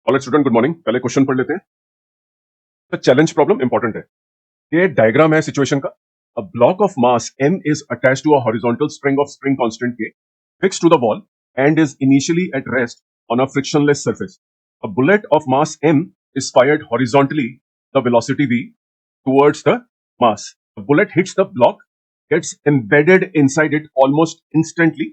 Alright student, good morning. पहले question पढ़ लेते हैं। द चैलेंज प्रॉब्लम इंपॉर्टेंट है। ये डायग्राम है सिचुएशन का। A block of mass m is attached to a horizontal spring of spring constant k fixed to the wall and is initially at rest on a frictionless surface. A bullet of mass m is fired horizontally, the velocity v, towards the mass. The bullet hits the block, gets embedded inside it almost instantly.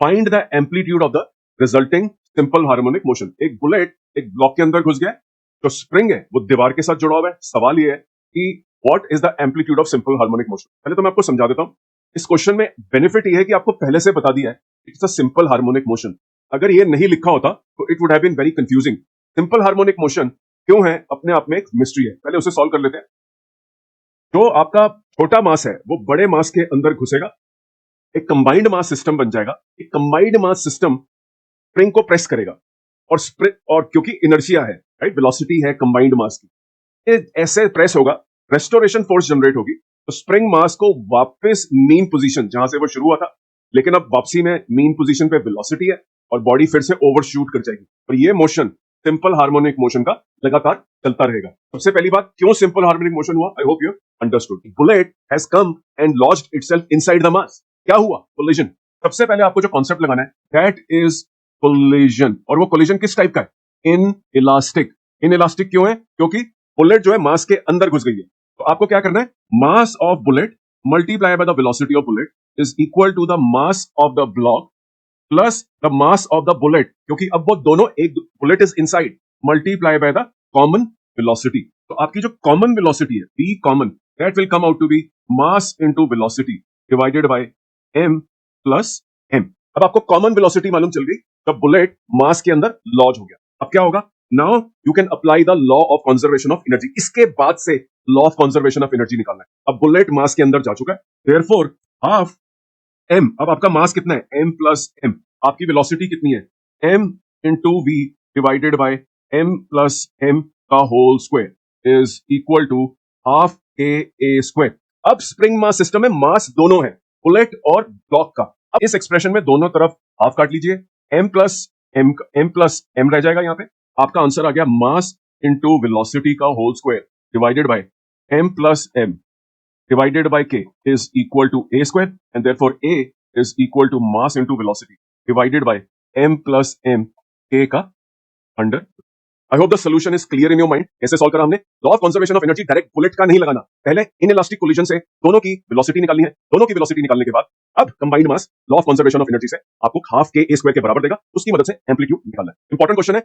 Find the amplitude of the resulting simple harmonic motion. एक bullet एक block के अंदर घुस गया, जो spring है वो दीवार के साथ जुड़ा हुआ है। सवाल ये है कि what is the amplitude of simple harmonic motion. पहले तो मैं आपको समझा देता हूं। इस क्वेश्चन में बेनिफिट ये है कि आपको पहले से बता दिया है it's a simple harmonic motion. अगर ये नहीं लिखा होता तो it would have been very confusing. Simple harmonic motion क्यों है, अपने आप में एक मिस्ट्री है। पहले उसे सॉल्व कर लेते हैं। जो आपका छोटा मास है वो बड़े मास के अंदर घुसेगा, एक कंबाइंड मास सिस्टम बन जाएगा। एक कंबाइंड मास सिस्टम स्प्रिंग को प्रेस करेगा और क्योंकि इनर्शिया है, राइट, वेलोसिटी है कंबाइंड मास की, ये ऐसे प्रेस होगा, रेस्टोरेशन फोर्स जनरेट होगी, तो स्प्रिंग मास को वापस मीन पोजीशन जहां से वो शुरू हुआ था, लेकिन अब वापसी में मीन पोजीशन पे वेलोसिटी है और बॉडी फिर से ओवरशूट कर जाएगी। और ये मोशन सिंपल हार्मोनिक मोशन का लगातार चलता रहेगा। सबसे पहली बात, क्यों सिंपल हार्मोनिक मोशन हुआ? I hope you understood. Bullet has come and lodged itself inside the mass. क्या हुआ? कोलिजन। सबसे पहले आपको जो कॉन्सेप्ट लगाना है दैट इज कोलिजन। और वो कोलिजन किस टाइप का है? In elastic. इन इलास्टिक क्यों है? क्योंकि बुलेट जो है मास के अंदर घुस गई है। तो आपको क्या करना है, mass of bullet multiply by the velocity of bullet is equal to the mass of the block plus the mass of the bullet, क्योंकि अब वो दोनों एक, bullet is inside, multiply by the common velocity. तो आपकी जो common velocity है be common, that will come out to be mass into velocity divided by m plus m। अब आपको कॉमन वेलोसिटी मालूम चल गई, जब बुलेट मास के अंदर लॉज हो गया। अब क्या होगा? Now you can apply the law of conservation of energy. इसके बाद से law of conservation of energy निकालना है। अब बुलेट मास के अंदर जा चुका है, देयरफॉर हाफ m। अब आपका मास कितना है? m plus m। आपकी वेलोसिटी कितनी है? m into v divided by m plus m का whole square is equal to half a square. अब स्प्रिंग मास सिस्टम में मास दोनों है, बुलेट और ब्लॉक का। अब इस एक्सप्रेशन में दोनों तरफ हाफ काट लीजिए, m प्लस m रह जाएगा। यहाँ पे आपका आंसर आ गया मास इंटू वेलोसिटी का whole square divided by m plus m divided by k is equal to a square, and therefore a is equal to mass into velocity divided by m plus m k का under. I hope the solution is clear in your mind. कैसे solve करा हमने? Law of conservation of energy direct bullet का नहीं लगाना, पहले in elastic collision से दोनों की वेलोसिटी निकालनी है। दोनों की वेलोसिटी निकालने के बाद अब combined mass law of conservation of energy से आपको हाफ के ए स्क्वायर के बराबर देगा, उसकी मदद से एम्पलीट्यूड निकालना है। इंपॉर्टेंट क्वेश्चन है।